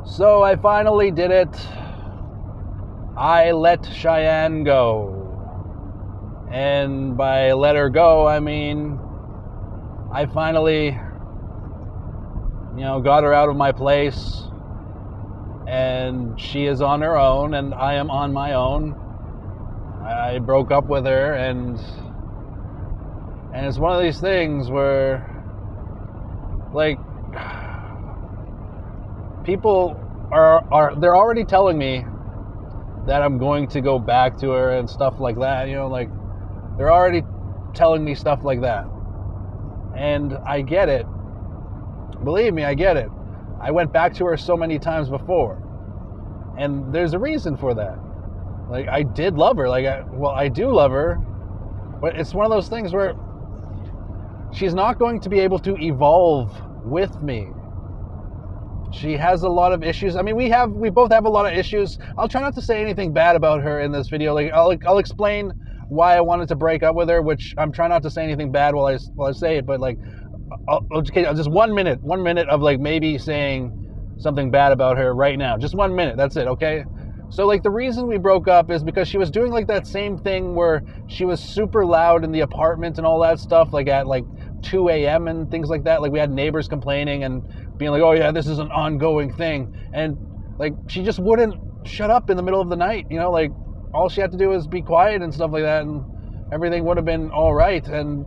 So I finally did it. I let Cheyenne go. And by let her go, I mean I finally, got her out of my place. And she is on her own, and I am on my own. I broke up with her, and it's one of these things where, like, people they're already telling me that I'm going to go back to her and stuff like that, they're already telling me stuff like that. And I get it. Believe me, I get it. I went back to her so many times before. And there's a reason for that. Like, I did love her. I do love her. But it's one of those things where she's not going to be able to evolve with me. She has a lot of issues. I mean, we both have a lot of issues. I'll try not to say anything bad about her in this video. Like, I'll explain why I wanted to break up with her, which I'm trying not to say anything bad while I say it, but just 1 minute of maybe saying something bad about her right now. Just 1 minute, that's it, okay? So the reason we broke up is because she was doing that same thing where she was super loud in the apartment and all that stuff, at 2 a.m. and things like that. We had neighbors complaining and being like, oh yeah, this is an ongoing thing. And she just wouldn't shut up in the middle of the night, all she had to do was be quiet and stuff like that, and everything would have been all right. And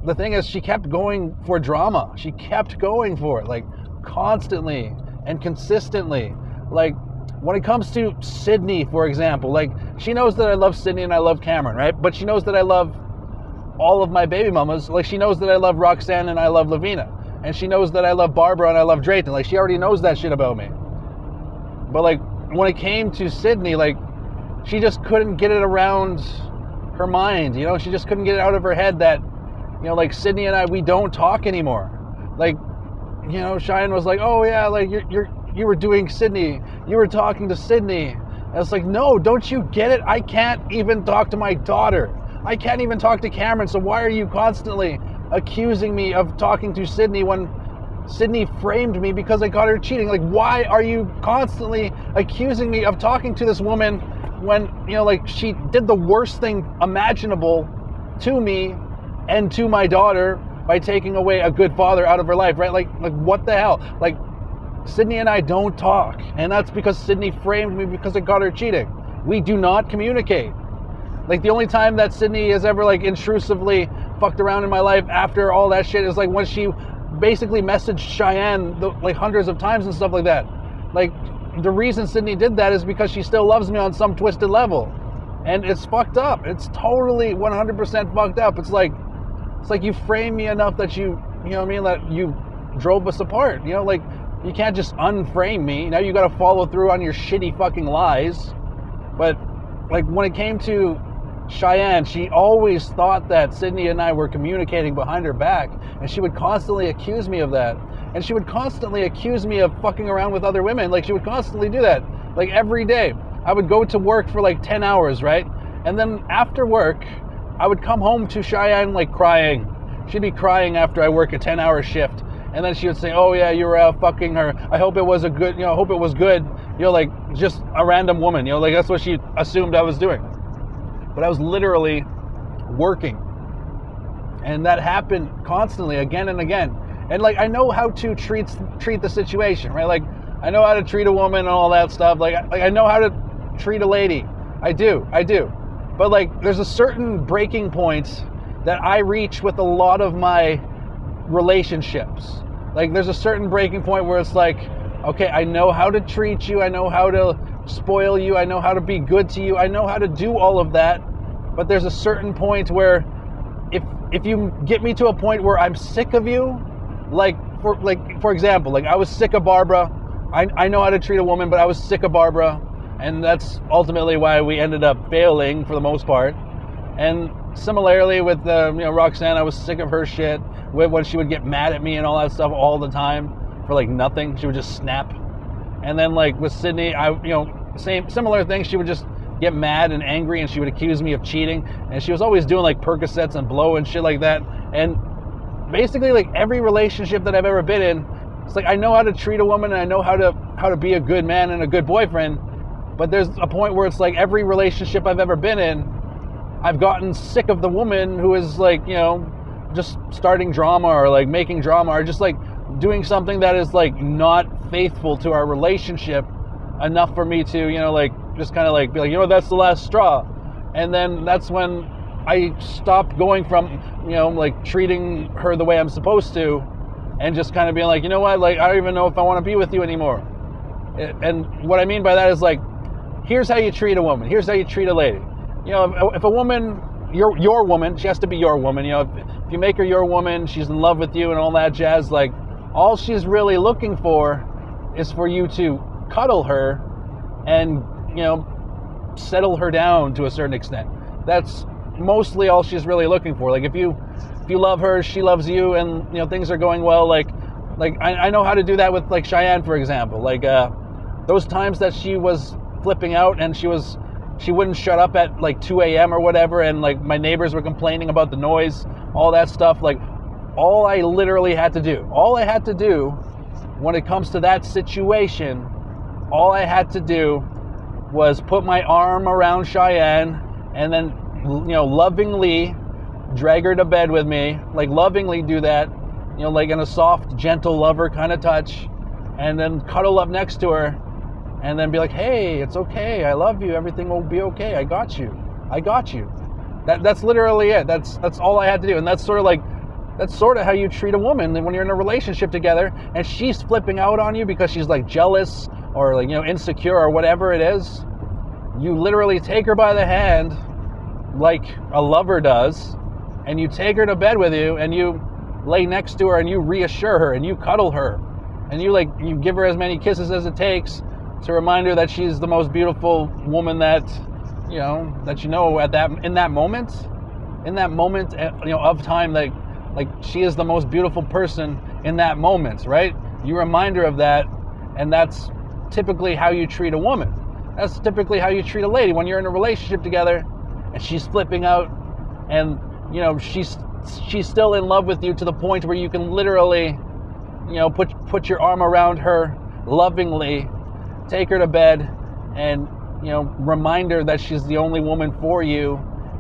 the thing is, she kept going for drama. She kept going for it, constantly and consistently. When it comes to Sydney, for example, she knows that I love Sydney and I love Cameron, right? But she knows that I love all of my baby mamas. She knows that I love Roxanne and I love Lavina. And she knows that I love Barbara and I love Drayton. She already knows that shit about me. But when it came to Sydney, she just couldn't get it around her mind. She just couldn't get it out of her head that, Sydney and I, we don't talk anymore. Cheyenne was like, oh yeah, you were doing Sydney. You were talking to Sydney. And it's no, don't you get it? I can't even talk to my daughter. I can't even talk to Cameron. So why are you constantly accusing me of talking to Sydney when Sydney framed me because I caught her cheating? Why are you constantly accusing me of talking to this woman when, she did the worst thing imaginable to me and to my daughter by taking away a good father out of her life, right? What the hell? Sydney and I don't talk, and that's because Sydney framed me because I caught her cheating. We do not communicate. The only time that Sydney has ever intrusively fucked around in my life after all that shit is when she basically messaged Cheyenne hundreds of times and stuff like that. The reason Sydney did that is because she still loves me on some twisted level. And it's fucked up. It's totally 100% fucked up. It's you framed me enough that you know what I mean, that you drove us apart. You can't just unframe me. Now you got to follow through on your shitty fucking lies. But when it came to Cheyenne, she always thought that Sydney and I were communicating behind her back, and she would constantly accuse me of that. And she would constantly accuse me of fucking around with other women. She would constantly do that. Every day. I would go to work for 10 hours, right? And then after work, I would come home to Cheyenne crying. She'd be crying after I work a 10-hour shift. And then she would say, oh yeah, you were out fucking her. I hope it was hope it was good. Just a random woman. That's what she assumed I was doing. But I was literally working. And that happened constantly, again and again. And I know how to treat the situation, right? I know how to treat a woman and all that stuff. I know how to treat a lady. I do. But there's a certain breaking point that I reach with a lot of my relationships. There's a certain breaking point where it's okay, I know how to treat you. I know how to spoil you. I know how to be good to you. I know how to do all of that. But there's a certain point where if you get me to a point where I'm sick of you, for example, I was sick of Barbara. I know how to treat a woman, but I was sick of Barbara, and that's ultimately why we ended up failing for the most part. And similarly with Roxanne, I was sick of her shit when she would get mad at me and all that stuff all the time for nothing. She would just snap. And then with Sydney, similar thing. She would just get mad and angry, and she would accuse me of cheating. And she was always doing Percocets and blow and shit like that. And basically every relationship that I've ever been in, it's I know how to treat a woman, and I know how how to be a good man and a good boyfriend. But there's a point where it's like every relationship I've ever been in, I've gotten sick of the woman who is like, you know, just starting drama or like making drama or just like doing something that is like not faithful to our relationship enough for me to, you know, like just kind of like be like, you know, that's the last straw. And then that's when I stopped going from, you know, like treating her the way I'm supposed to and just kind of being like, you know what, like I don't even know if I want to be with you anymore. And what I mean by that is like, here's how you treat a woman. Here's how you treat a lady. You know, if a woman, your woman, she has to be your woman. You know, if you make her your woman, she's in love with you and all that jazz. Like, all she's really looking for is for you to cuddle her and, you know, settle her down to a certain extent. That's mostly all she's really looking for. Like, if you love her, she loves you, and, you know, things are going well. Like I know how to do that with like Cheyenne, for example. Like those times that she was flipping out and she wouldn't shut up at like 2 a.m. or whatever, and like my neighbors were complaining about the noise, all that stuff. Like all I had to do when it comes to that situation, all I had to do was put my arm around Cheyenne and then, you know, lovingly drag her to bed with me, like lovingly do that, you know, like in a soft, gentle lover kind of touch, and then cuddle up next to her and then be like, hey, it's okay, I love you, everything will be okay, I got you. That's literally it. That's all I had to do. And that's sort of how you treat a woman when you're in a relationship together and she's flipping out on you because she's like jealous or like, you know, insecure or whatever it is. You literally take her by the hand like a lover does, and you take her to bed with you and you lay next to her and you reassure her and you cuddle her and you give her as many kisses as it takes to remind her that she's the most beautiful woman that you know in that moment, you know, of time, like she is the most beautiful person in that moment, right? You remind her of that, and that's typically how you treat a woman. That's typically how you treat a lady when you're in a relationship together and she's flipping out and, you know, she's still in love with you to the point where you can literally, you know, put your arm around her lovingly, take her to bed, and, you know, remind her that she's the only woman for you,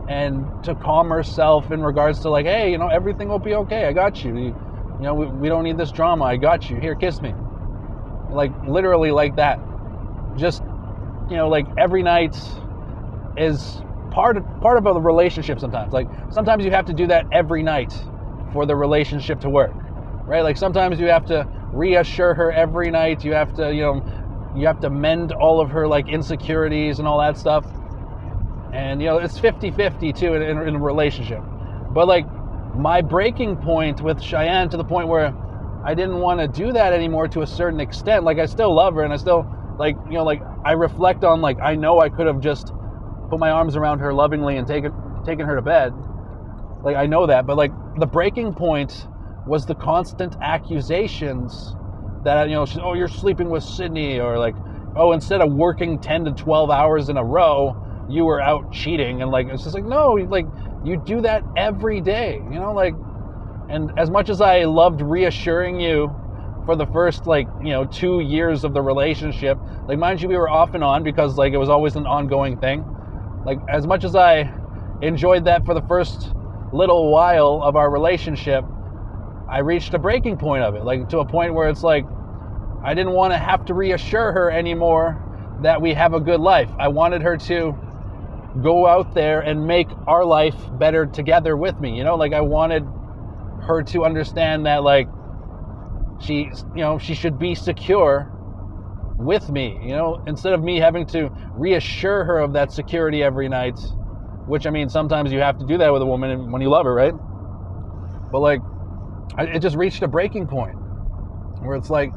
and to calm herself in regards to like, hey, you know, everything will be okay, I got you. You know, we don't need this drama, I got you, here, kiss me. Like literally like that. Just, you know, like every night is part of a relationship sometimes. Like sometimes you have to do that every night for the relationship to work, right? Like sometimes you have to reassure her every night. You have to, you know, you have to mend all of her like insecurities and all that stuff. And, you know, it's 50-50 too in a relationship. But like my breaking point with Cheyenne, to the point where I didn't want to do that anymore to a certain extent. Like I still love her and I still like, you know, like I reflect on like, I know I could have just put my arms around her lovingly and taken her to bed. Like I know that, but like the breaking point was the constant accusations that, you know, oh, you're sleeping with Sydney, or like, oh, instead of working 10 to 12 hours in a row, you were out cheating. And like, it's just like, no, like you do that every day, you know, like, and as much as I loved reassuring you for the first, like, you know, 2 years of the relationship, like, mind you, we were off and on because like it was always an ongoing thing. Like, as much as I enjoyed that for the first little while of our relationship, I reached a breaking point of it, like to a point where it's like, I didn't want to have to reassure her anymore that we have a good life. I wanted her to go out there and make our life better together with me, you know, like I wanted her to understand that like she, you know, she should be secure with me, you know, instead of me having to reassure her of that security every night, which, I mean, sometimes you have to do that with a woman when you love her, right? But like, it just reached a breaking point where it's like,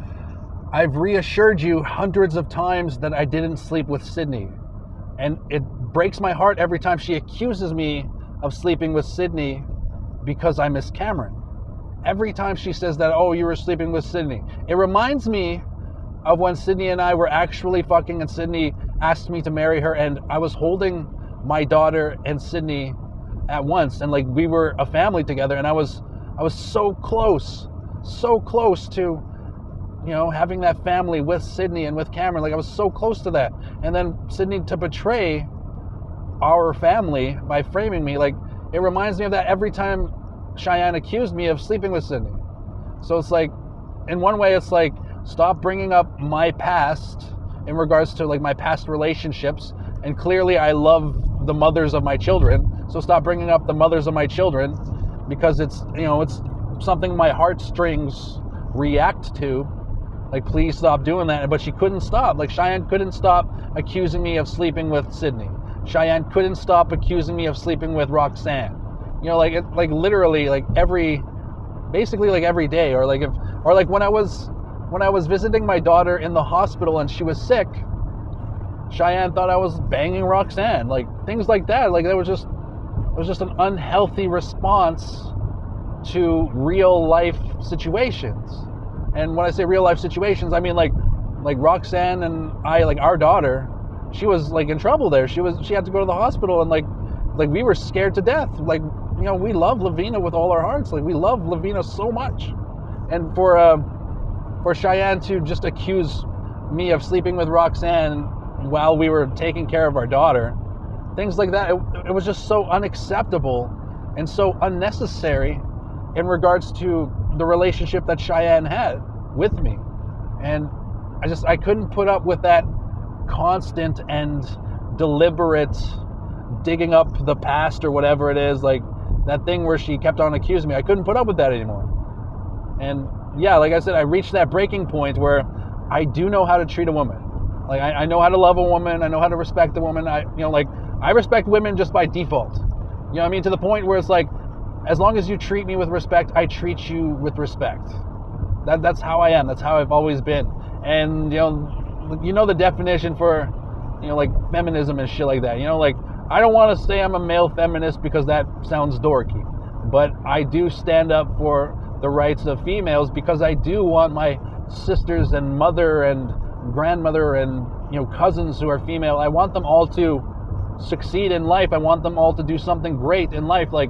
I've reassured you hundreds of times that I didn't sleep with Sydney, and it breaks my heart every time she accuses me of sleeping with Sydney because I miss Cameron. Every time she says that, oh, you were sleeping with Sydney, it reminds me of when Sydney and I were actually fucking, and Sydney asked me to marry her, and I was holding my daughter and Sydney at once, and like we were a family together, and I was so close to, you having that family with Sydney and with Cameron. Like, I was so close to that. And then Sydney to betray our family by framing me, like, it reminds me of that every time Cheyenne accused me of sleeping with Sydney. So it's like, in one way, it's like, stop bringing up my past in regards to like my past relationships. And clearly I love the mothers of my children. So stop bringing up the mothers of my children, because it's, it's something my heartstrings react to. Like, please stop doing that. But she couldn't stop. Like, Cheyenne couldn't stop accusing me of sleeping with Sydney. Cheyenne couldn't stop accusing me of sleeping with Roxanne. Like literally, like basically like every day, or like when I was visiting my daughter in the hospital and she was sick, Cheyenne thought I was banging Roxanne. Like, things like that. Like, it was just an unhealthy response to real life situations. And when I say real life situations, I mean like Roxanne and I, like our daughter, she was like in trouble there. She had to go to the hospital, and like we were scared to death. Like, we love Lavina with all our hearts. Like, we love Lavina so much. And for Cheyenne to just accuse me of sleeping with Roxanne while we were taking care of our daughter, things like that, it was just so unacceptable and so unnecessary in regards to the relationship that Cheyenne had with me. And I couldn't put up with that constant and deliberate digging up the past or whatever it is, like that thing where she kept on accusing me. I couldn't put up with that anymore. And yeah, like I said, I reached that breaking point where I do know how to treat a woman. Like, I know how to love a woman. I know how to respect a woman. I respect women just by default. You know what I mean? To the point where it's like, as long as you treat me with respect, I treat you with respect. That's how I am. That's how I've always been. And, the definition for, like feminism and shit like that. Like, I don't want to say I'm a male feminist because that sounds dorky. But I do stand up for the rights of females, because I do want my sisters and mother and grandmother and, cousins who are female, I want them all to succeed in life. I want them all to do something great in life. Like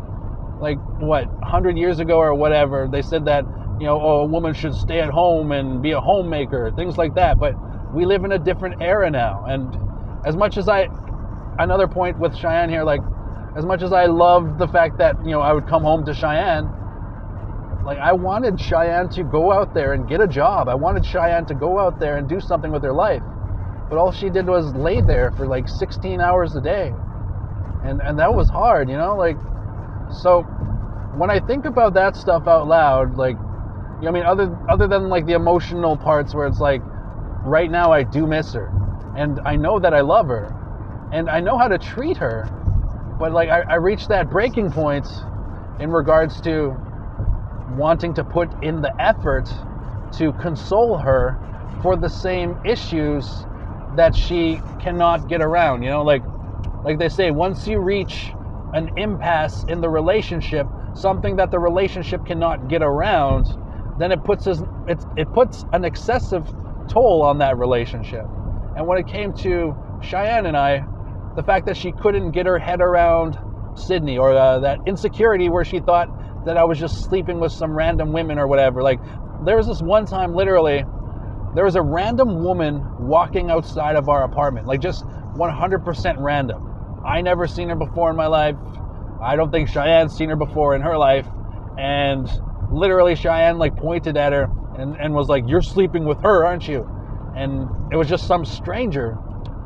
what, 100 years ago or whatever, they said that, a woman should stay at home and be a homemaker, things like that. But we live in a different era now. And as much as another point with Cheyenne here, like, as much as I love the fact that, I would come home to Cheyenne, like, I wanted Cheyenne to go out there and get a job. I wanted Cheyenne to go out there and do something with her life. But all she did was lay there for like 16 hours a day. And that was hard, like, so when I think about that stuff out loud, like, other than like the emotional parts where it's like, right now I do miss her, and I know that I love her, and I know how to treat her, but like I reached that breaking point in regards to wanting to put in the effort to console her for the same issues that she cannot get around. Like they say, once you reach an impasse in the relationship, something that the relationship cannot get around, then it puts an excessive toll on that relationship. And when it came to Cheyenne and I, the fact that she couldn't get her head around Sydney, or that insecurity where she thought that I was just sleeping with some random women or whatever. Like, there was this one time, literally, there was a random woman walking outside of our apartment, like just 100% random. I never seen her before in my life. I don't think Cheyenne's seen her before in her life. And literally Cheyenne like pointed at her and was like, "You're sleeping with her, aren't you?" And it was just some stranger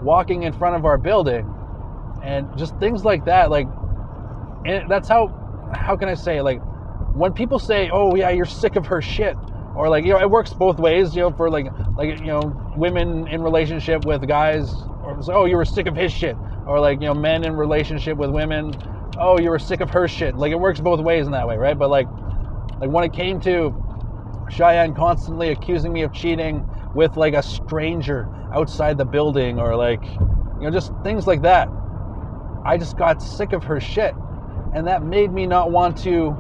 walking in front of our building. And just things like that. Like, and that's how can I say, like, when people say, "Oh yeah, you're sick of her shit," or like, it works both ways, for like women in relationship with guys, or say, "Oh, you were sick of his shit," or like, men in relationship with women, "Oh, you were sick of her shit." Like, it works both ways in that way, right? But like when it came to Cheyenne constantly accusing me of cheating with like a stranger outside the building, or like, just things like that, I just got sick of her shit. And that made me not want to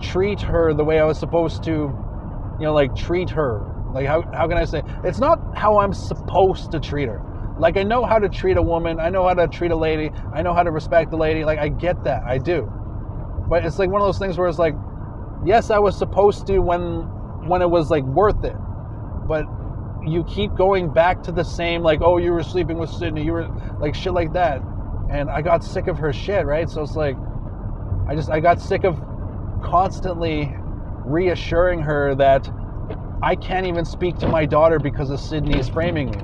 treat her the way I was supposed to, like, treat her. Like, how can I say? It's not how I'm supposed to treat her. Like, I know how to treat a woman. I know how to treat a lady. I know how to respect a lady. Like, I get that. I do. But it's like one of those things where it's like, yes, I was supposed to when it was, like, worth it. but you keep going back to the same, like, oh, you were sleeping with Sydney, you were like shit like that. And I got sick of her shit, right? So it's like, I got sick of constantly reassuring her that I can't even speak to my daughter because of Sydney's framing me.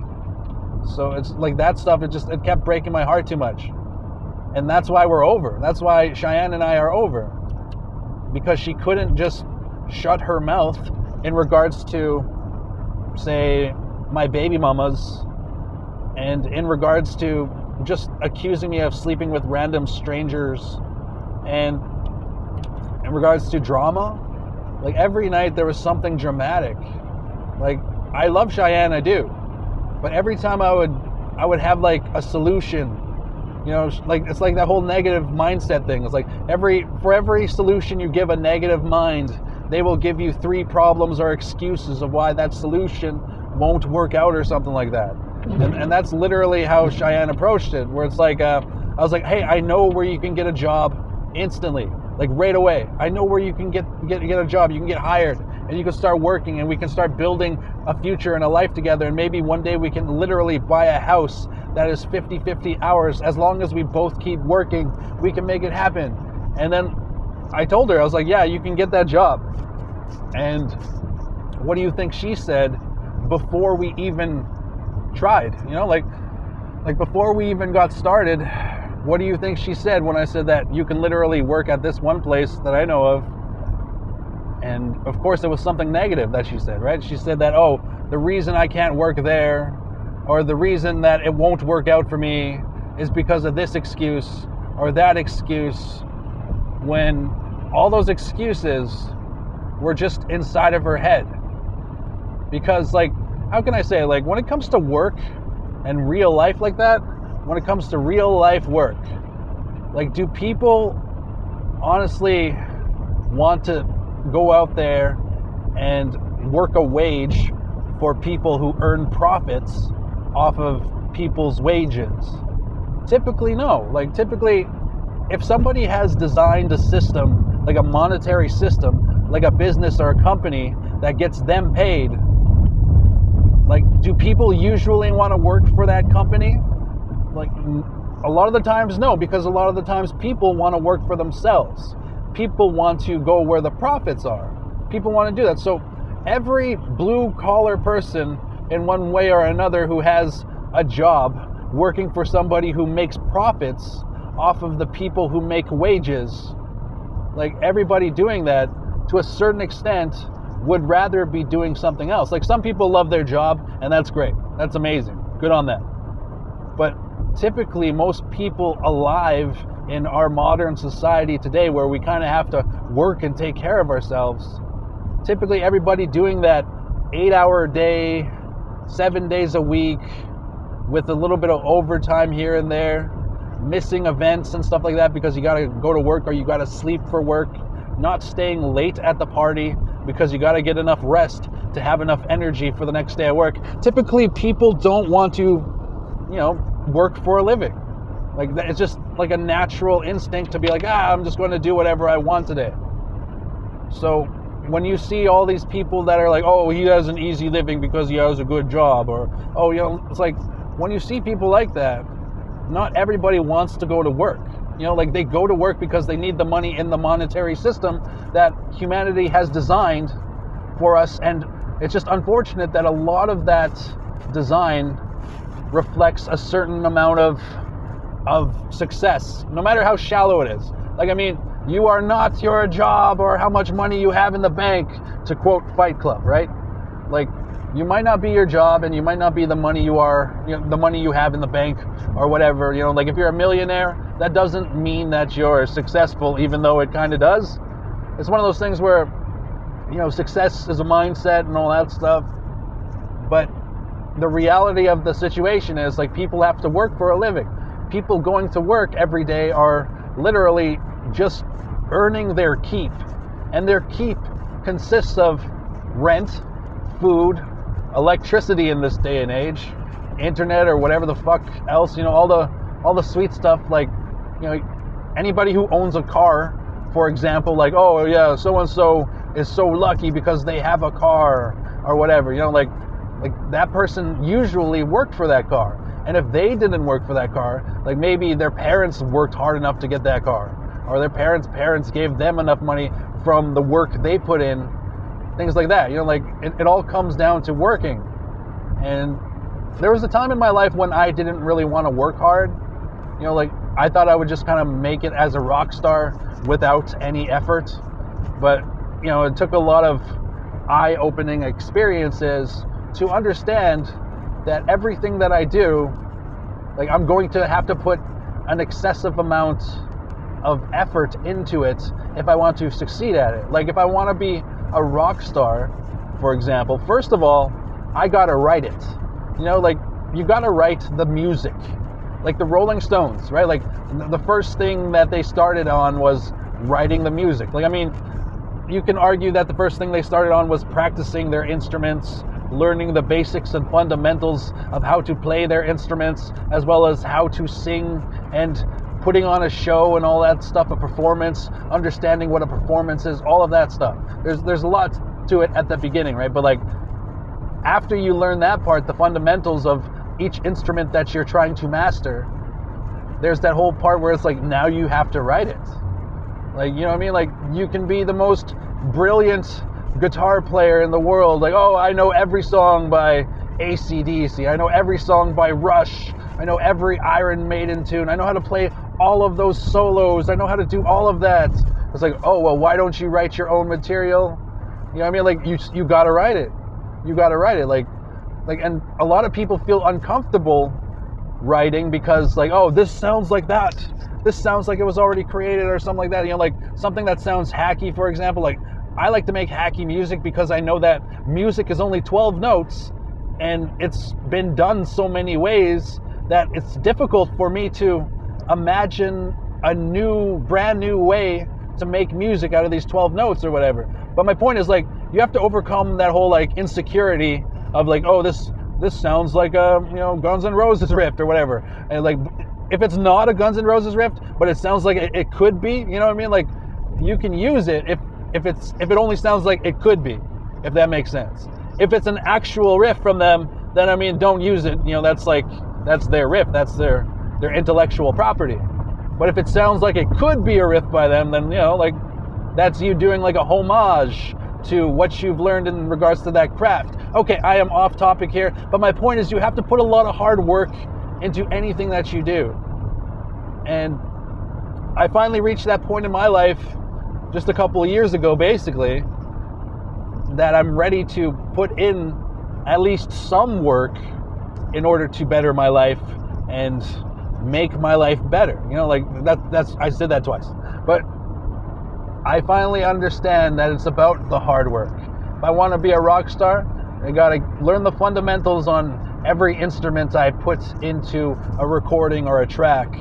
So it's like that stuff, it kept breaking my heart too much. And that's why we're over. That's why Cheyenne and I are over. Because she couldn't just shut her mouth in regards to, say, my baby mamas, and in regards to just accusing me of sleeping with random strangers, and in regards to drama. Like, every night there was something dramatic. Like, I love Cheyenne, I do, but every time I would have like a solution, you know, like, it's like that whole negative mindset thing. It's like for every solution you give a negative mind, they will give you 3 problems or excuses of why that solution won't work out or something like that. And that's literally how Cheyenne approached it, where it's like, I was like, hey, I know where you can get a job instantly, like right away. I know where you can get a job, you can get hired, and you can start working, and we can start building a future and a life together, and maybe one day we can literally buy a house that is 50-50 hours. As long as we both keep working, we can make it happen. And then I told her, I was like, yeah, you can get that job. And what do you think she said before we even tried? You know, like before we even got started, what do you think she said when I said that you can literally work at this one place that I know of? And of course it was something negative that she said, right? She said that, oh, the reason I can't work there, or the reason that it won't work out for me, is because of this excuse or that excuse, when all those excuses were just inside of her head. Because, like, how can I say, like, when it comes to work and real life like that, when it comes to real life work, like, do people honestly want to go out there and work a wage for people who earn profits off of people's wages? Typically, no. Like, typically, if somebody has designed a system, like a monetary system, like a business or a company that gets them paid, like, do people usually want to work for that company? Like, a lot of the times, no, because a lot of the times people want to work for themselves. People want to go where the profits are. People want to do that. So every blue collar person in one way or another who has a job working for somebody who makes profits off of the people who make wages, like, everybody doing that to a certain extent would rather be doing something else. Like, some people love their job, and that's great. That's amazing. Good on them. But typically, most people alive in our modern society today, where we kind of have to work and take care of ourselves, typically everybody doing that 8-hour day, 7 days a week, with a little bit of overtime here and there, missing events and stuff like that because you got to go to work or you got to sleep for work, not staying late at the party because you got to get enough rest to have enough energy for the next day at work. Typically, people don't want to, you know, work for a living. Like, it's just like a natural instinct to be like, I'm just going to do whatever I want today. So when you see all these people that are like, oh, he has an easy living because he has a good job, or, oh, you know, it's like, when you see people like that, not everybody wants to go to work. You know, like, they go to work because they need the money in the monetary system that humanity has designed for us. And it's just unfortunate that a lot of that design reflects a certain amount of success, no matter how shallow it is. Like, I mean, you are not your job or how much money you have in the bank, to quote Fight Club, right? Like, you might not be your job, and you might not be the money you are, you know, the money you have in the bank or whatever. You know, like, if you're a millionaire, that doesn't mean that you're successful, even though it kind of does. It's one of those things where, you know, success is a mindset and all that stuff. But the reality of the situation is, like, people have to work for a living. People going to work every day are literally just earning their keep. And their keep consists of rent, food, electricity in this day and age, internet, or whatever the fuck else, you know, all the sweet stuff. Like, you know, anybody who owns a car, for example, like, oh yeah, so and so is so lucky because they have a car or whatever, you know, like, like that person usually worked for that car. And if they didn't work for that car, like maybe their parents worked hard enough to get that car, or their parents gave them enough money from the work they put in, things like that. You know, like it all comes down to working. And there was a time in my life when I didn't really want to work hard. You know, like I thought I would just kind of make it as a rock star without any effort. But, you know, it took a lot of eye-opening experiences to understand that everything that I do, like I'm going to have to put an excessive amount of effort into it if I want to succeed at it. Like if I want to be a rock star, for example, first of all, I gotta write it. You know, like you gotta write the music. Like the Rolling Stones, right? Like the first thing that they started on was writing the music. Like, I mean, you can argue that the first thing they started on was practicing their instruments, learning the basics and fundamentals of how to play their instruments, as well as how to sing and putting on a show and all that stuff, a performance, understanding what a performance is, all of that stuff. There's a lot to it at the beginning, right? But like after you learn that part, the fundamentals of each instrument that you're trying to master, there's that whole part where it's like now you have to write it. Like, you know what I mean? Like you can be the most brilliant guitar player in the world. Like, oh, I know every song by AC/DC. I know every song by Rush. I know every Iron Maiden tune. I know how to play all of those solos. I know how to do all of that. It's like, oh, well, why don't you write your own material? You know what I mean? Like you gotta write it. You gotta write it. Like, and a lot of people feel uncomfortable writing because like, oh, this sounds like that. This sounds like it was already created or something like that. You know, like something that sounds hacky, for example. Like I like to make hacky music because I know that music is only 12 notes and it's been done so many ways that it's difficult for me to imagine a brand new way to make music out of these 12 notes or whatever. But my point is like, you have to overcome that whole like insecurity of like, oh, this sounds like a, you know, Guns N' Roses riff or whatever. And like, if it's not a Guns N' Roses riff, but it sounds like it could be, you know what I mean? Like you can use it if it only sounds like it could be, if that makes sense. If it's an actual riff from them, then I mean, don't use it. You know, that's their riff, that's their intellectual property. But if it sounds like it could be a riff by them, then, you know, like that's you doing like a homage to what you've learned in regards to that craft. Okay, I am off topic here, but my point is you have to put a lot of hard work into anything that you do. And I finally reached that point in my life just a couple of years ago, basically, that I'm ready to put in at least some work in order to better my life and make my life better. You know, like that's I said that twice. But I finally understand that it's about the hard work. If I want to be a rock star, I gotta learn the fundamentals on every instrument I put into a recording or a track.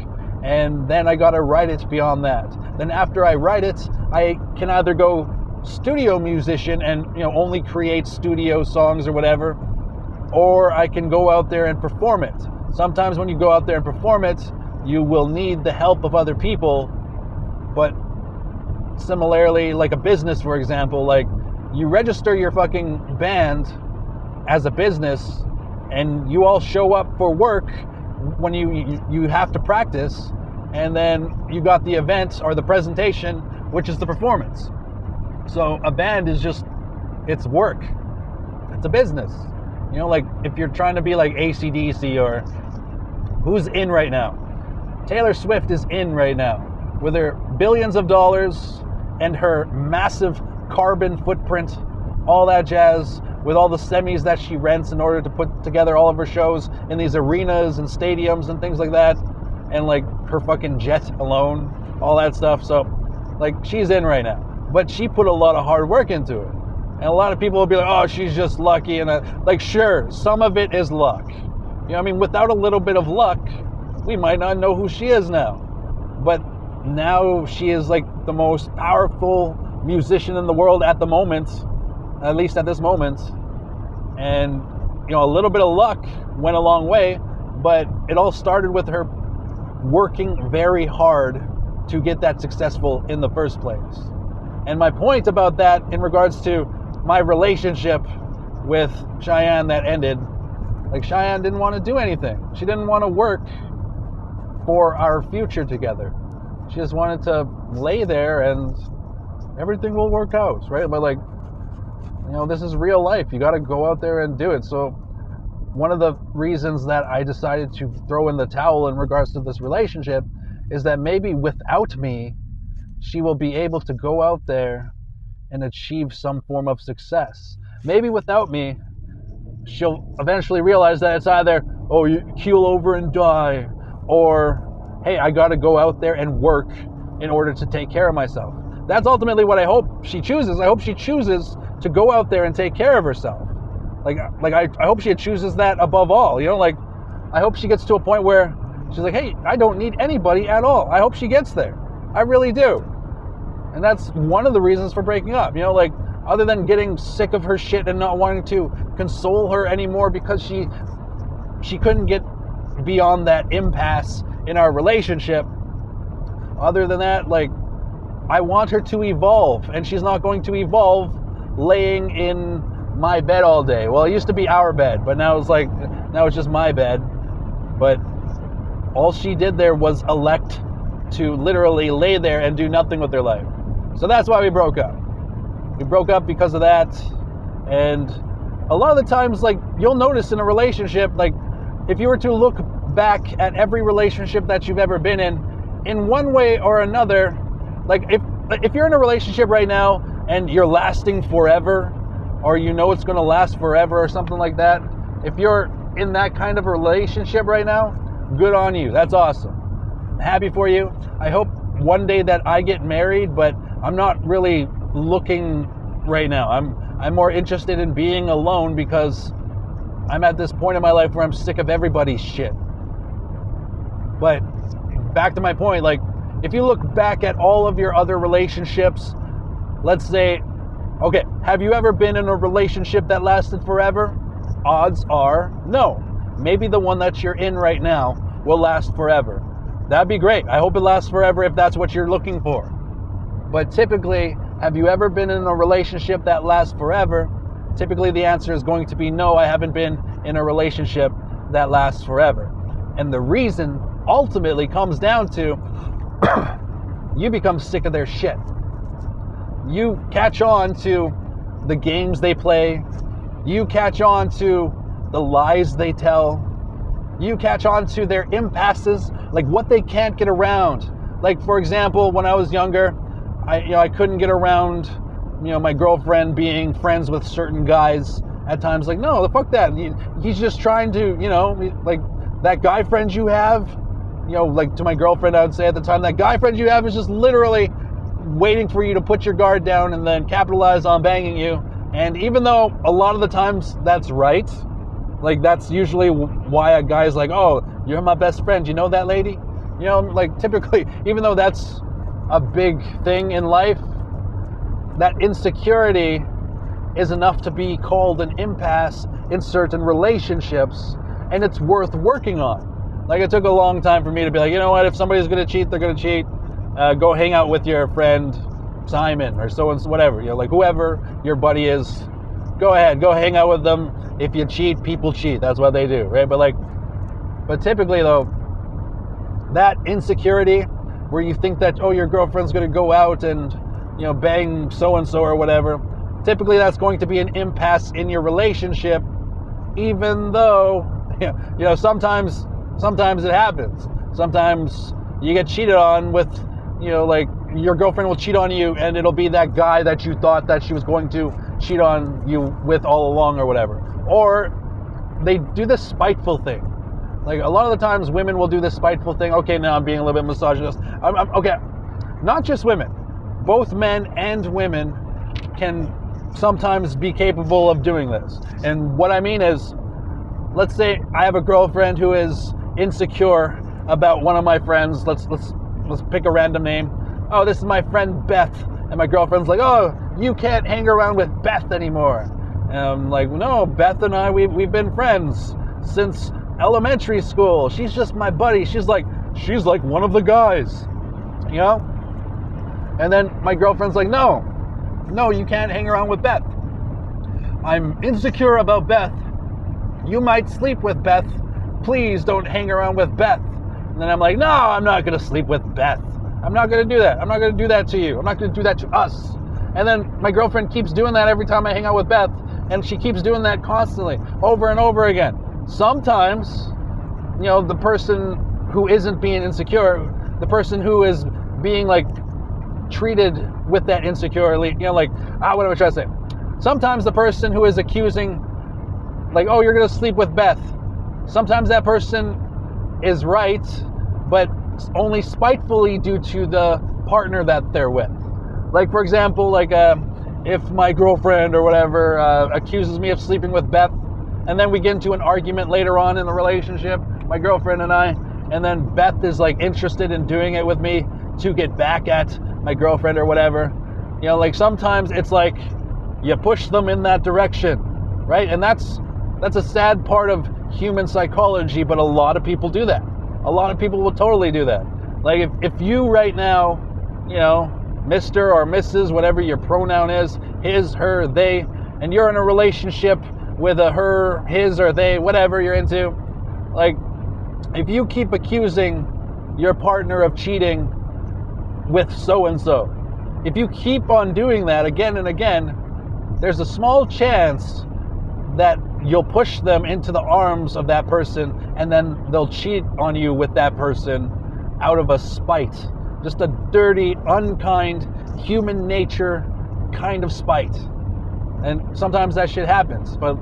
And then I gotta write it beyond that. Then after I write it, I can either go studio musician and, you know, only create studio songs or whatever, or I can go out there and perform it. Sometimes when you go out there and perform it, you will need the help of other people. But similarly, like a business, for example, like you register your fucking band as a business and you all show up for work when you have to practice, and then you got the event or the presentation, which is the performance. So a band is just, it's work. It's a business. You know, like if you're trying to be like AC/DC or who's in right now? Taylor Swift is in right now with her billions of dollars and her massive carbon footprint, all that jazz, with all the semis that she rents in order to put together all of her shows in these arenas and stadiums and things like that, and like her fucking jet alone, all that stuff. So like she's in right now, but she put a lot of hard work into it. And a lot of people will be like, oh, she's just lucky. And like, sure, some of it is luck. You know what I mean? Without a little bit of luck, we might not know who she is now. But now she is like the most powerful musician in the world at the moment, at least at this moment. And, you know, a little bit of luck went a long way, but it all started with her working very hard to get that successful in the first place. And my point about that in regards to my relationship with Cheyenne that ended, like, Cheyenne didn't want to do anything. She didn't want to work for our future together. She just wanted to lay there and everything will work out, right? But like, you know, this is real life. You got to go out there and do it. So one of the reasons that I decided to throw in the towel in regards to this relationship is that maybe without me, she will be able to go out there and achieve some form of success. Maybe without me, she'll eventually realize that it's either, oh, you keel over and die, or, hey, I got to go out there and work in order to take care of myself. That's ultimately what I hope she chooses. I hope she chooses to go out there and take care of herself. I hope she chooses that above all. You know, like, I hope she gets to a point where she's like, hey, I don't need anybody at all. I hope she gets there. I really do. And that's one of the reasons for breaking up. You know, like, other than getting sick of her shit and not wanting to console her anymore because she couldn't get beyond that impasse in our relationship. Other than that, like, I want her to evolve, and she's not going to evolve laying in my bed all day. Well, it used to be our bed, but now it's just my bed. But all she did there was elect to literally lay there and do nothing with her life. So that's why we broke up. We broke up because of that. And a lot of the times, like, you'll notice in a relationship, like, if you were to look back at every relationship that you've ever been in one way or another, like, if you're in a relationship right now and you're lasting forever, or you know it's going to last forever or something like that, if you're in that kind of a relationship right now, good on you. That's awesome. I'm happy for you. I hope one day that I get married, but I'm not really looking right now. I'm more interested in being alone because I'm at this point in my life where I'm sick of everybody's shit. But back to my point, like, if you look back at all of your other relationships, let's say, okay, have you ever been in a relationship that lasted forever? Odds are no. Maybe the one that you're in right now will last forever. That'd be great. I hope it lasts forever if that's what you're looking for. But typically, have you ever been in a relationship that lasts forever? Typically the answer is going to be no, I haven't been in a relationship that lasts forever. And the reason ultimately comes down to you become sick of their shit. You catch on to the games they play. You catch on to the lies they tell. You catch on to their impasses, like what they can't get around. Like, for example, when I was younger, I couldn't get around, my girlfriend being friends with certain guys at times. Like, no, fuck that. He's just trying to, like, that guy friend you have, like, to my girlfriend, I would say at the time, that guy friend you have is just literally waiting for you to put your guard down and then capitalize on banging you. And even though a lot of the times that's right, like, that's usually why a guy's like, oh, you're my best friend, you know that lady? Like, typically, even though that's a big thing in life, that insecurity is enough to be called an impasse in certain relationships, and it's worth working on. Like, it took a long time for me to be like, you know what, if somebody's going to cheat, they're going to cheat. Go hang out with your friend Simon or so and so, whatever. Like, whoever your buddy is, go ahead, go hang out with them. If you cheat, people cheat. That's what they do, right? But typically, though, that insecurity where you think that, oh, your girlfriend's going to go out and, bang so-and-so or whatever, typically that's going to be an impasse in your relationship, even though, sometimes it happens. Sometimes you get cheated on with, like, your girlfriend will cheat on you and it'll be that guy that you thought that she was going to cheat on you with all along or whatever. Or they do this spiteful thing. Like, a lot of the times women will do this spiteful thing. Okay, now I'm being a little bit misogynist. Okay, not just women. Both men and women can sometimes be capable of doing this. And what I mean is, let's say I have a girlfriend who is insecure about one of my friends. Let's pick a random name. Oh, this is my friend Beth. And my girlfriend's like, oh, you can't hang around with Beth anymore. And I'm like, no, Beth and I, we've been friends since elementary school. She's just my buddy. She's like one of the guys, And then my girlfriend's like, no, you can't hang around with Beth. I'm insecure about Beth. You might sleep with Beth. Please don't hang around with Beth. And then I'm like, no, I'm not going to sleep with Beth. I'm not going to do that. I'm not going to do that to you. I'm not going to do that to us. And then my girlfriend keeps doing that every time I hang out with Beth. And she keeps doing that constantly, over and over again. Sometimes, the person who isn't being insecure, the person who is being like treated with that insecurely, what am I trying to say? Sometimes the person who is accusing, like, oh, you're going to sleep with Beth. Sometimes that person is right, but only spitefully due to the partner that they're with. Like, for example, if my girlfriend or whatever accuses me of sleeping with Beth, and then we get into an argument later on in the relationship, my girlfriend and I, and then Beth is like interested in doing it with me to get back at my girlfriend or whatever. Sometimes it's like you push them in that direction, right? And that's a sad part of human psychology, but a lot of people do that. A lot of people will totally do that. Like if you right now, Mr. or Mrs., whatever your pronoun is, his, her, they, and you're in a relationship with a her, his, or they, whatever you're into, like if you keep accusing your partner of cheating with so-and-so, if you keep on doing that again and again, there's a small chance that you'll push them into the arms of that person, and then they'll cheat on you with that person out of a spite. Just a dirty, unkind, human nature kind of spite. And sometimes that shit happens. But,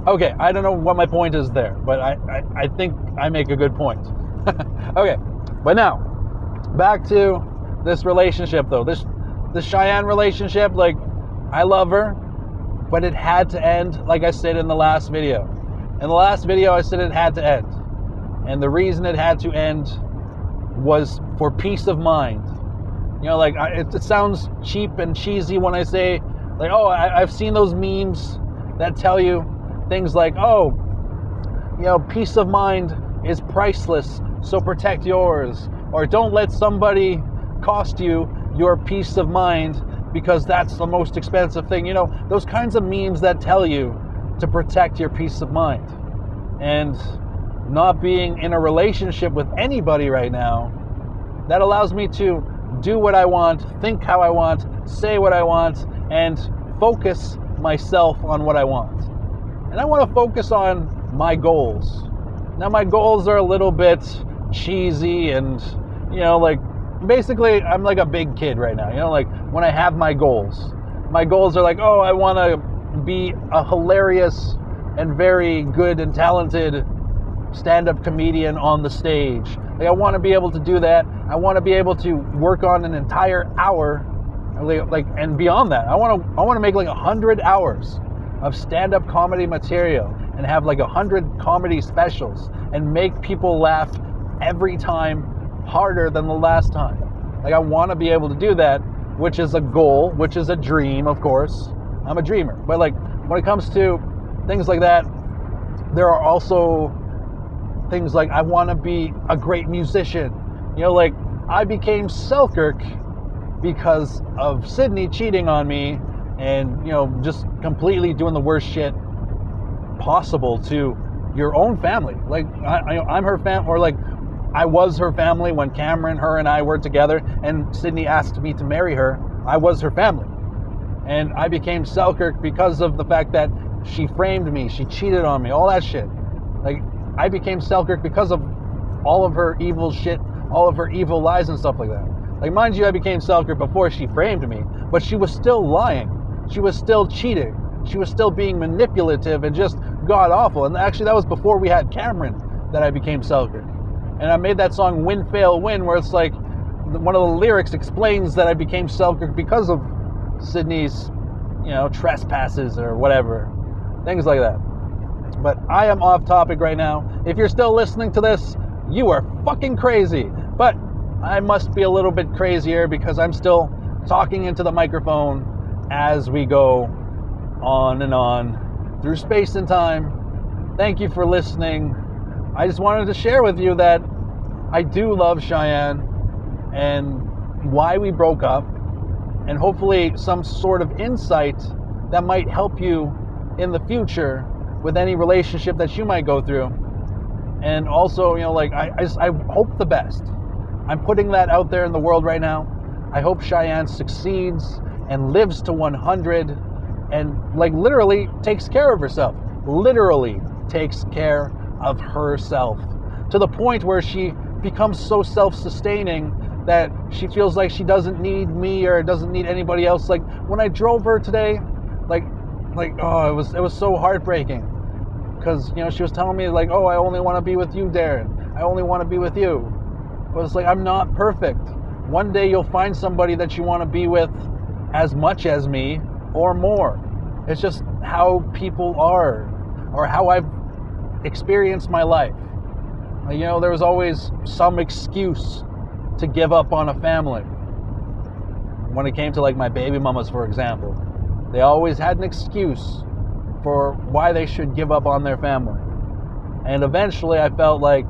okay, I don't know what my point is there, but I think I make a good point. Okay, but now, back to this relationship, though. This Cheyenne relationship, like, I love her, but it had to end, like I said in the last video. In the last video, I said it had to end. And the reason it had to end was for peace of mind. It sounds cheap and cheesy when I say, like, oh, I've seen those memes that tell you things like, oh, peace of mind is priceless, so protect yours. Or don't let somebody cost you your peace of mind because that's the most expensive thing. Those kinds of memes that tell you to protect your peace of mind. And not being in a relationship with anybody right now, that allows me to do what I want, think how I want, say what I want, and focus myself on what I want. And I want to focus on my goals. Now, my goals are a little bit cheesy and, basically, I'm like a big kid right now. When I have my goals are like, oh, I want to be a hilarious and very good and talented stand-up comedian on the stage. I want to be able to do that. I want to be able to work on an entire hour, and beyond that, I want to make 100 hours of stand-up comedy material and have 100 comedy specials and make people laugh every time harder than the last time. I want to be able to do that, which is a goal, which is a dream, of course. I'm a dreamer. But when it comes to things like that, there are also things like I want to be a great musician. I became Selkirk because of Sydney cheating on me and, just completely doing the worst shit possible to your own family. I'm her family, or I was her family when Cameron, her, and I were together, and Sydney asked me to marry her. I was her family. And I became Selkirk because of the fact that she framed me, she cheated on me, all that shit. I became Selkirk because of all of her evil shit, all of her evil lies and stuff like that. Mind you, I became Selkirk before she framed me, but she was still lying. She was still cheating. She was still being manipulative and just god-awful. And actually, that was before we had Cameron that I became Selkirk. And I made that song Win, Fail, Win, where it's one of the lyrics explains that I became Selkirk because of Sydney's, trespasses or whatever. Things like that. But I am off topic right now. If you're still listening to this, you are fucking crazy. But I must be a little bit crazier because I'm still talking into the microphone as we go on and on through space and time. Thank you for listening. I just wanted to share with you that I do love Cheyenne and why we broke up, and hopefully some sort of insight that might help you in the future with any relationship that you might go through. And also, you know, like, I hope the best. I'm putting that out there in the world right now. I hope Cheyenne succeeds and lives to 100 and, like, literally takes care of herself. Literally takes care of herself to the point where she becomes so self-sustaining that she feels like she doesn't need me or doesn't need anybody else. Like, when I drove her today, like oh, it was so heartbreaking, because, you know, she was telling me, like, oh, I only want to be with you, Darren. I only want to be with you. But it's like, I'm not perfect. One day you'll find somebody that you want to be with as much as me or more. It's just how people are, or how I've experienced my life. You know, there was always some excuse to give up on a family. When it came to, like, my baby mamas, for example, they always had an excuse for why they should give up on their family. And eventually I felt like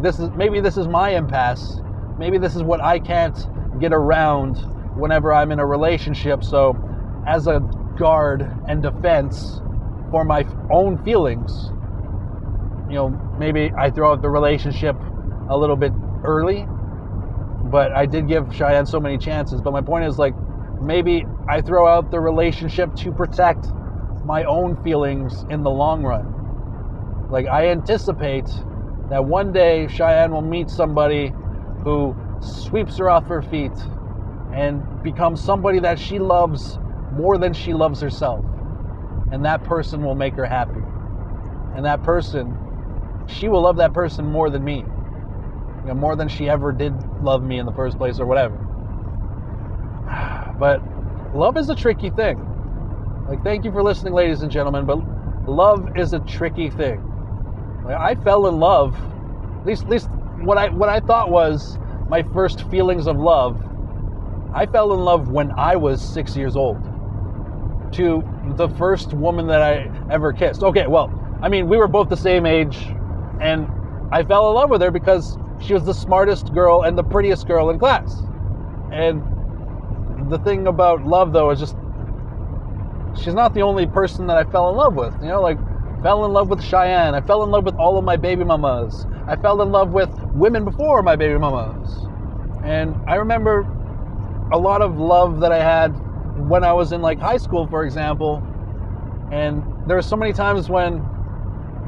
this is my impasse. Maybe this is what I can't get around whenever I'm in a relationship. So as a guard and defense for my own feelings, you know, maybe I throw out the relationship a little bit early, but I did give Cheyenne so many chances. But my point is, like, maybe I throw out the relationship to protect my own feelings in the long run. Like, I anticipate that one day Cheyenne will meet somebody who sweeps her off her feet and becomes somebody that she loves more than she loves herself. And that person will make her happy. And that person, she will love that person more than me. You know, more than she ever did love me in the first place or whatever. But love is a tricky thing. Like, thank you for listening, ladies and gentlemen, but love is a tricky thing. Like, I fell in love, at least what I thought was my first feelings of love. I fell in love when I was 6 years old, to the first woman that I ever kissed. Okay, well, I mean, we were both the same age, and I fell in love with her because she was the smartest girl and the prettiest girl in class. And the thing about love, though, is just, she's not the only person that I fell in love with. You know, like, fell in love with Cheyenne. I fell in love with all of my baby mamas. I fell in love with women before my baby mamas. And I remember a lot of love that I had when I was in, like, high school, for example. And there were so many times when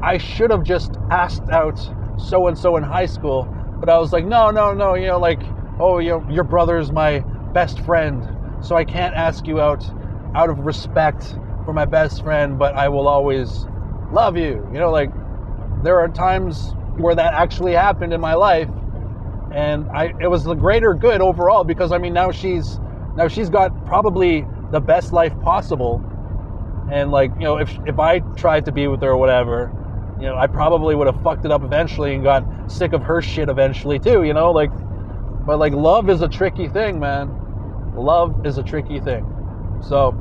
I should have just asked out so-and-so in high school, but I was like, no, you know, like, oh, you know, your brother's my best friend, so I can't ask you out of respect for my best friend, but I will always love you. You know, like, there are times where that actually happened in my life, and it was the greater good overall, because, I mean, now she's got probably the best life possible. And, like, you know, if I tried to be with her or whatever, you know, I probably would have fucked it up eventually and got sick of her shit eventually too, you know, like, but, like, love is a tricky thing, man. Love is a tricky thing. So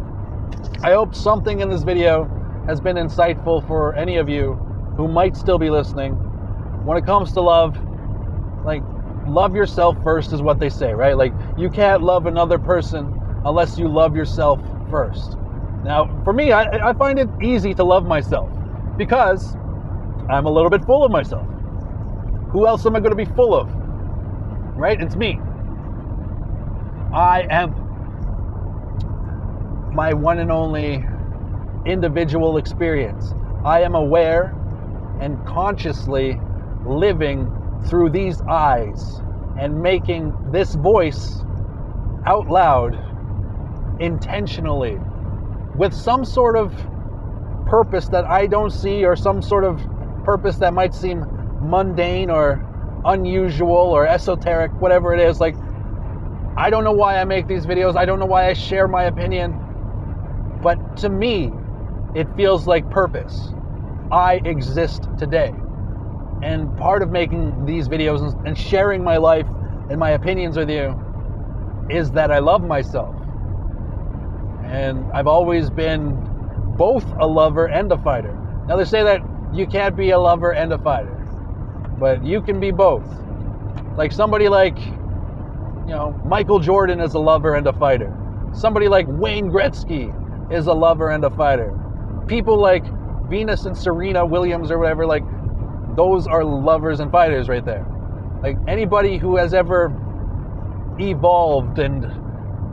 I hope something in this video has been insightful for any of you who might still be listening. When it comes to love, like, love yourself first is what they say, right? Like, you can't love another person unless you love yourself first. Now, for me, I find it easy to love myself because I'm a little bit full of myself. Who else am I going to be full of? Right? It's me. I am my one and only individual experience. I am aware and consciously living through these eyes and making this voice out loud intentionally with some sort of purpose that I don't see, or some sort of purpose that might seem mundane or unusual or esoteric, whatever it is. Like, I don't know why I make these videos. I don't know why I share my opinion. But to me, it feels like purpose. I exist today. And part of making these videos and sharing my life and my opinions with you is that I love myself. And I've always been both a lover and a fighter. Now, they say that you can't be a lover and a fighter, but you can be both. Like, somebody like, you know, Michael Jordan is a lover and a fighter. Somebody like Wayne Gretzky is a lover and a fighter. people like Venus and Serena Williams or whatever, like, those are lovers and fighters right there. Like, anybody who has ever evolved and,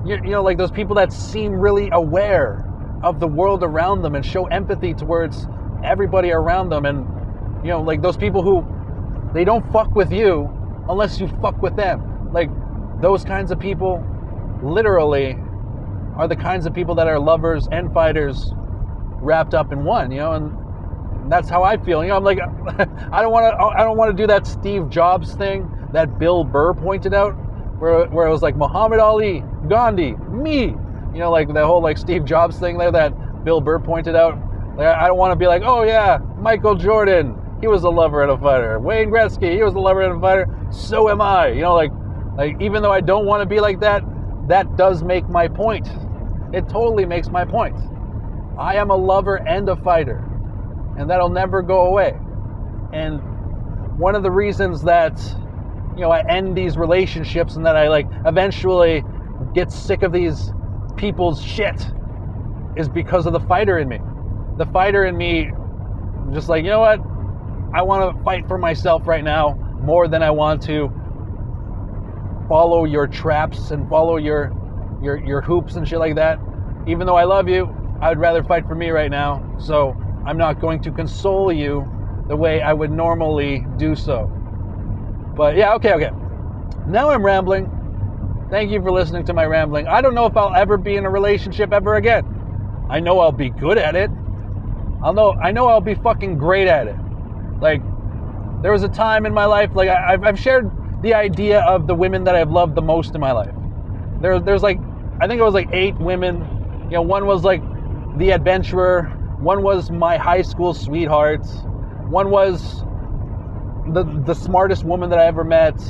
you know, like those people that seem really aware of the world around them and show empathy towards everybody around them, and, you know, like those people who, they don't fuck with you unless you fuck with them. Like, those kinds of people literally are the kinds of people that are lovers and fighters wrapped up in one, you know. And that's how I feel. You know, I'm like, I don't want to do that Steve Jobs thing that Bill Burr pointed out, where it was like Muhammad Ali, Gandhi, me. You know, like the whole like Steve Jobs thing there that Bill Burr pointed out. Like, I don't want to be like, oh yeah, Michael Jordan, he was a lover and a fighter. Wayne Gretzky, he was a lover and a fighter. So am I. You know, like even though I don't want to be like that, that does make my point. It totally makes my point. I am a lover and a fighter, and that'll never go away. And one of the reasons that, you know, I end these relationships and that I like eventually get sick of these people's shit is because of the fighter in me. The fighter in me, just like, you know what? I want to fight for myself right now more than I want to follow your traps and follow your hoops and shit like that. Even though I love you, I would rather fight for me right now. So I'm not going to console you the way I would normally do so. But yeah, okay. Now I'm rambling. Thank you for listening to my rambling. I don't know if I'll ever be in a relationship ever again. I know I'll be good at it. I know I'll be fucking great at it. Like, there was a time in my life, like I've shared the idea of the women that I've loved the most in my life. There's like, I think it was like 8 women. You know, one was like the adventurer. One was my high school sweetheart. One was the smartest woman that I ever met.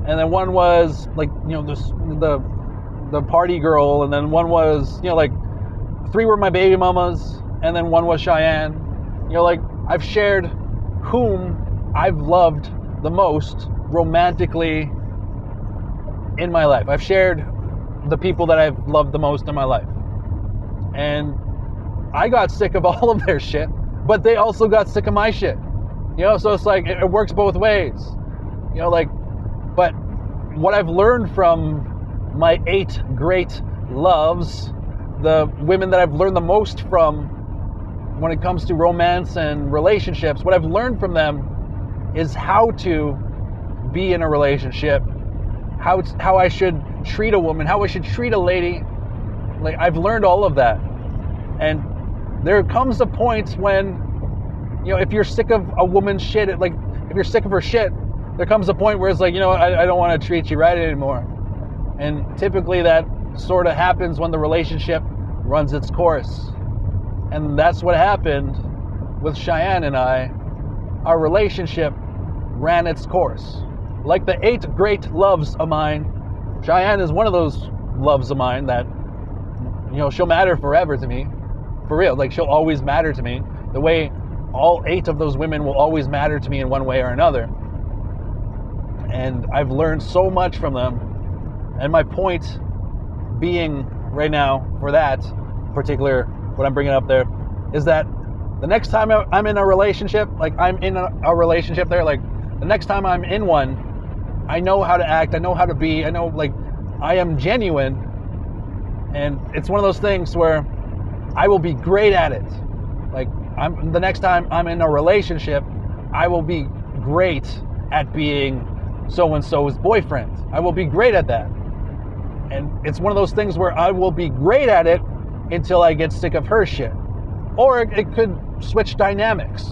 And then one was like, you know, the party girl. And then one was, you know, like 3 were my baby mamas. And then one was Cheyenne. You know, like, I've shared whom I've loved the most romantically in my life. I've shared the people that I've loved the most in my life. And I got sick of all of their shit, but they also got sick of my shit. You know, so it's like, it works both ways. You know, like, but what I've learned from my 8 great loves, the women that I've learned the most from when it comes to romance and relationships, what I've learned from them is how to be in a relationship, how I should treat a woman, how I should treat a lady. Like, I've learned all of that. And there comes a point when, you know, if you're sick of a woman's shit, like, if you're sick of her shit, there comes a point where it's like, you know, I don't want to treat you right anymore. And typically that sort of happens when the relationship runs its course. And that's what happened with Cheyenne and I. Our relationship ran its course. Like the 8 great loves of mine, Cheyenne is one of those loves of mine that, you know, she'll matter forever to me. For real. Like, she'll always matter to me. The way all 8 of those women will always matter to me in one way or another. And I've learned so much from them. And my point being right now for that particular, what I'm bringing up there, is that the next time I'm in a relationship, like I'm in a relationship there, like the next time I'm in one, I know how to act, I know how to be, I know, like, I am genuine. And it's one of those things where I will be great at it. Like, the next time I'm in a relationship, I will be great at being so-and-so's boyfriend. I will be great at that. And it's one of those things where I will be great at it until I get sick of her shit. Or it could switch dynamics.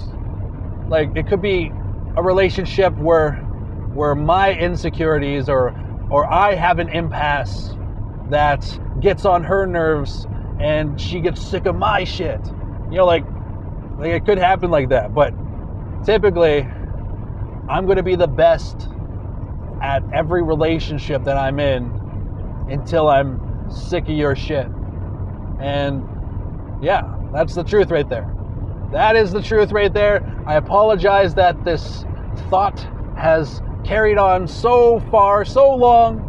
Like, it could be a relationship where my insecurities or I have an impasse that gets on her nerves and she gets sick of my shit. You know, like it could happen like that. But typically, I'm going to be the best at every relationship that I'm in until I'm sick of your shit. And yeah, that's the truth right there. That is the truth right there. I apologize that this thought has carried on so far, so long.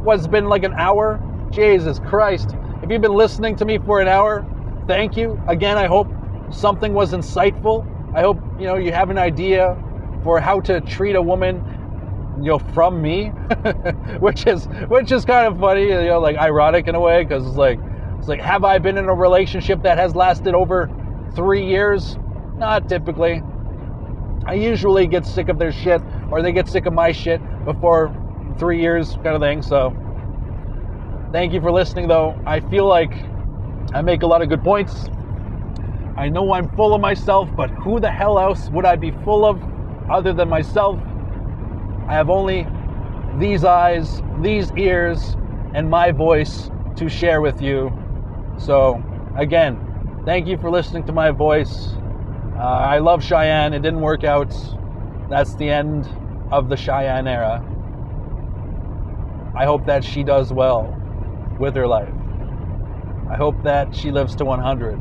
What's been like an hour? Jesus Christ. If you've been listening to me for an hour, thank you. Again, I hope something was insightful. I hope, you have an idea for how to treat a woman, from me, which is kind of funny, like ironic in a way, because it's like, have I been in a relationship that has lasted over 3 years? Not typically. I usually get sick of their shit, or they get sick of my shit before 3 years, kind of thing. So thank you for listening, though. I feel like I make a lot of good points. I know I'm full of myself, but who the hell else would I be full of other than myself? I have only these eyes, these ears, and my voice to share with you. So, again, thank you for listening to my voice. I love Cheyenne. It didn't work out. That's the end of the Cheyenne era. I hope that she does well with her life. I hope that she lives to 100.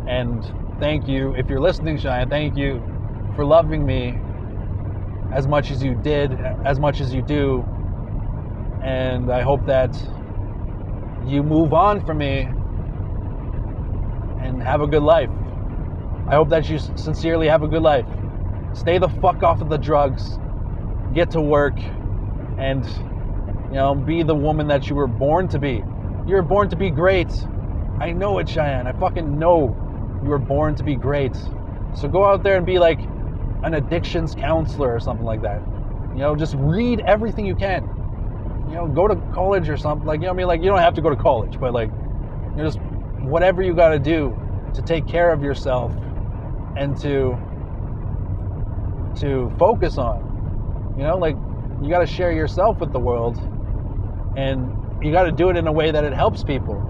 And thank you, if you're listening, Cheyenne, thank you for loving me as much as you did, as much as you do. And I hope that you move on from me and have a good life. I hope that you sincerely have a good life. Stay the fuck off of the drugs. Get to work. And, be the woman that you were born to be. You were born to be great. I know it, Cheyenne. I fucking know you were born to be great. So go out there and be like an addictions counselor or something like that. Just read everything you can. Go to college or something. Like, you don't have to go to college, but like, just whatever you got to do to take care of yourself and to focus on. You got to share yourself with the world, and you got to do it in a way that it helps people.